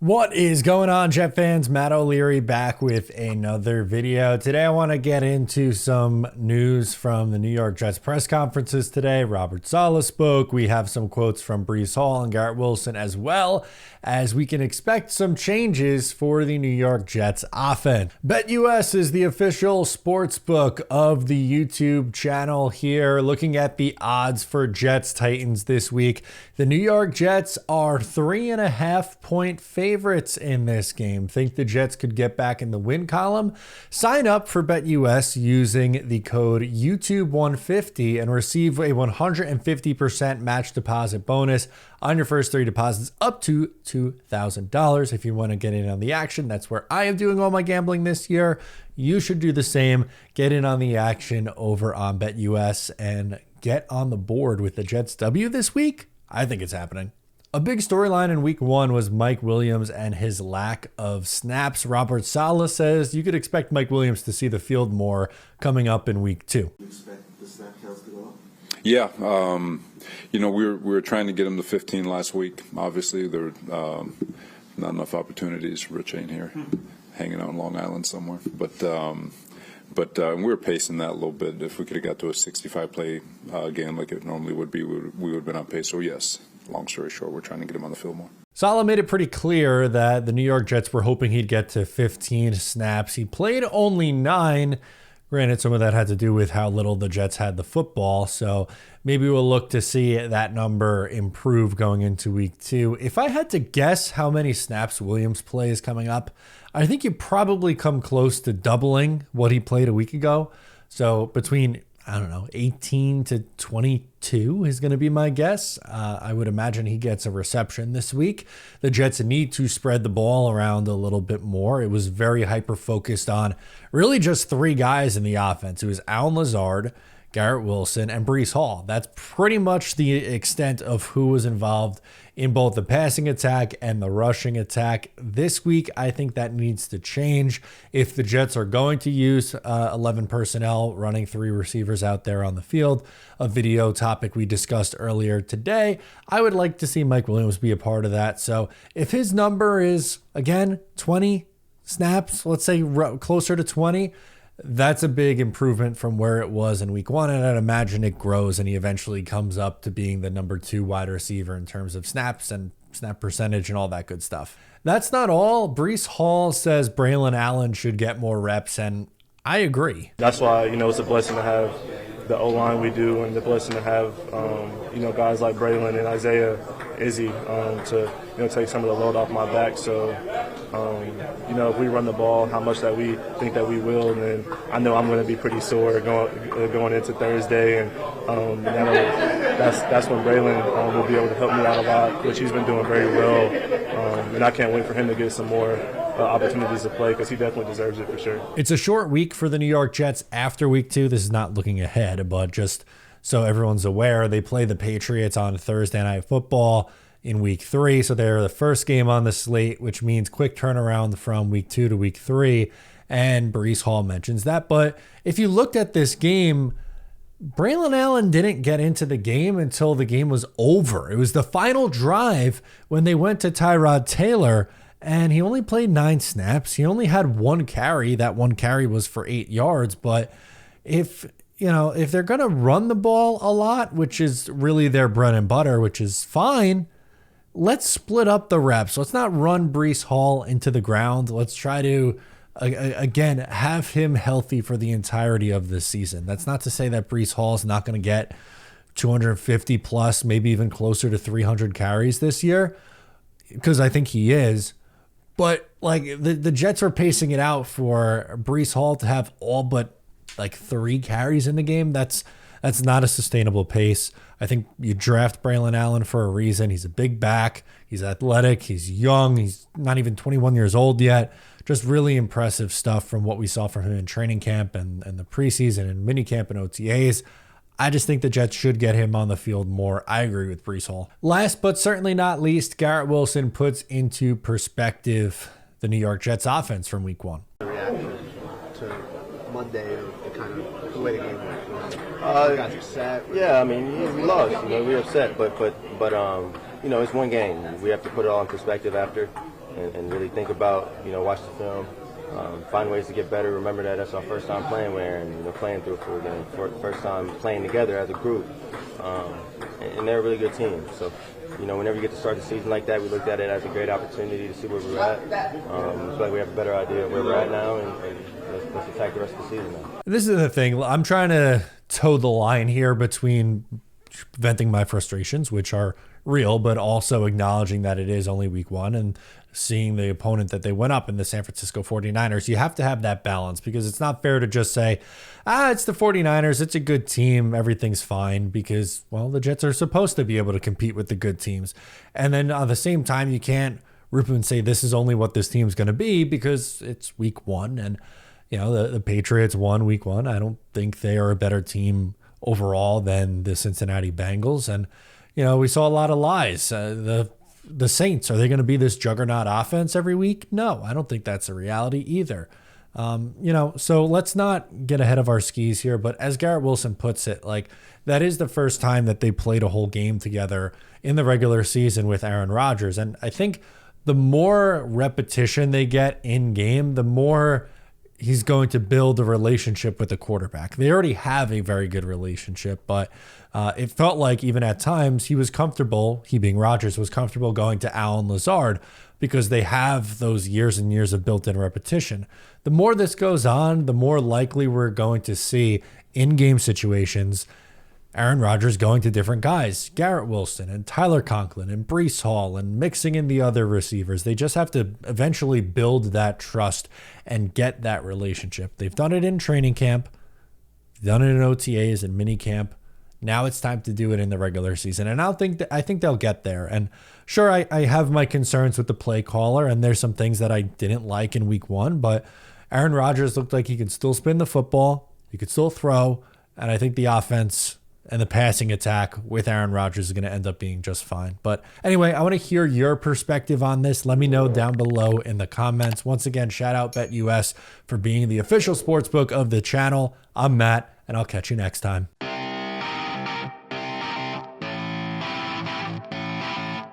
What is going on, Jet fans? Matt O'Leary back with another video. Today I want to get into some news from the New York Jets press conferences today. Robert Saleh spoke. We have some quotes from Breon Allen and Garrett Wilson, as well as we can expect some changes for the New York Jets offense. BetUS is the official sports book of the YouTube channel here. Looking at the odds for Jets Titans this week, the New York Jets are 3.5-point favorites in this game. Think the Jets could get back in the win column? Sign up for BetUS using the code YouTube150 and receive a 150% match deposit bonus on your first 3 deposits up to $2,000. If you want to get in on the action, that's where I am doing all my gambling this year. You should do the same. Get in on the action over on BetUS and get on the board with the Jets W this week. I think it's happening. A big storyline in week 1 was Mike Williams and his lack of snaps. Robert Saleh says you could expect Mike Williams to see the field more coming up in week 2. You expect the snap counts to go up? Yeah, we were trying to get him to 15 last week. Obviously, there were not enough opportunities. Rich ain't here, hanging out in Long Island somewhere. But we were pacing that a little bit. If we could have got to a 65-play game like it normally would be, we would have been on pace. So yes, long story short, we're trying to get him on the field more. Saleh made it pretty clear that the New York Jets were hoping he'd get to 15 snaps. He played only 9. Granted, some of that had to do with how little the Jets had the football, so maybe we'll look to see that number improve going into week 2. If I had to guess how many snaps Williams plays coming up, I think you probably come close to doubling what he played a week ago. So between, 18 to 22 is going to be my guess. I would imagine he gets a reception this week. The Jets need to spread the ball around a little bit more. It was very hyper-focused on really just 3 guys in the offense. It was Allen Lazard, Garrett Wilson, and Breon Allen. That's pretty much the extent of who was involved in both the passing attack and the rushing attack. This week, I think that needs to change. If the Jets are going to use 11 personnel, running 3 receivers out there on the field, a video topic we discussed earlier today, I would like to see Mike Williams be a part of that. So if his number is, again, 20 snaps, let's say closer to 20, that's a big improvement from where it was in week 1, and I'd imagine it grows and he eventually comes up to being the number 2 wide receiver in terms of snaps and snap percentage and all that good stuff. That's not all. Breon Allen says Breon Allen should get more reps, and I agree. That's why, it's a blessing to have the O-line we do, and the blessing to have, guys like Braylon and Isaiah Izzy to, take some of the load off my back. So, if we run the ball, how much that we think that we will, then I know I'm going to be pretty sore going into Thursday, and that's when Braylon will be able to help me out a lot, which he's been doing very well, and I can't wait for him to get some more opportunities to play because he definitely deserves it for sure. It's a short week for the New York Jets after week 2. This is not looking ahead, but just so everyone's aware, they play the Patriots on Thursday Night Football in week 3. So they're the first game on the slate, which means quick turnaround from week 2 to week 3. And Breon Allen mentions that. But if you looked at this game, Breon Allen didn't get into the game until the game was over. It was the final drive when they went to Tyrod Taylor, and he only played 9 snaps. He only had 1 carry. That 1 carry was for 8 yards. But if they're going to run the ball a lot, which is really their bread and butter, which is fine, let's split up the reps. Let's not run Breon Allen into the ground. Let's try to, again, have him healthy for the entirety of this season. That's not to say that Breon Allen is not going to get 250 plus, maybe even closer to 300 carries this year, because I think he is. But the Jets are pacing it out for Breon Allen to have all but 3 carries in the game. That's not a sustainable pace. I think you draft Breon Allen for a reason. He's a big back. He's athletic. He's young. He's not even 21 years old yet. Just really impressive stuff from what we saw from him in training camp and the preseason and minicamp and OTAs. I just think the Jets should get him on the field more. I agree with Breon Allen. Last but certainly not least, Garrett Wilson puts into perspective the New York Jets offense from week 1. The reaction to Monday of the way the game went. You guys are sad. Yeah, we lost. We were upset, but it's one game. We have to put it all in perspective after. and really think about, watch the film, find ways to get better. Remember that that's our first time playing with Aaron, playing through a full game, first time playing together as a group. And they're a really good team. So, whenever you get to start the season like that, we looked at it as a great opportunity to see where we're at. It's like we have a better idea of where we're at now, and let's attack the rest of the season now. This is the thing. I'm trying to toe the line here between venting my frustrations, which are real, but also acknowledging that it is only week one and seeing the opponent that they went up in the San Francisco 49ers. You have to have that balance, because it's not fair to just say, it's the 49ers, it's a good team, everything's fine, because, well, the Jets are supposed to be able to compete with the good teams. And then at the same time, you can't rip and say this is only what this team's going to be, because it's week one. And, the Patriots won week one. I don't think they are a better team overall than the Cincinnati Bengals. And, we saw a lot of lies. The Saints, are they going to be this juggernaut offense every week? No, I don't think that's a reality either. So let's not get ahead of our skis here. But as Garrett Wilson puts it, that is the first time that they played a whole game together in the regular season with Aaron Rodgers. And I think the more repetition they get in game, the more he's going to build a relationship with the quarterback. They already have a very good relationship, but it felt like even at times he was comfortable, he being Rodgers, was comfortable going to Allen Lazard because they have those years and years of built-in repetition. The more this goes on, the more likely we're going to see in-game situations Aaron Rodgers going to different guys, Garrett Wilson and Tyler Conklin and Breece Hall, and mixing in the other receivers. They just have to eventually build that trust and get that relationship. They've done it in training camp, done it in OTAs and mini camp. Now it's time to do it in the regular season. And I think they'll get there. And sure, I have my concerns with the play caller, and there's some things that I didn't like in week one, but Aaron Rodgers looked like he could still spin the football, he could still throw, and I think the offense and the passing attack with Aaron Rodgers is going to end up being just fine. But anyway, I want to hear your perspective on this. Let me know down below in the comments. Once again, shout out BetUS for being the official sportsbook of the channel. I'm Matt, and I'll catch you next time.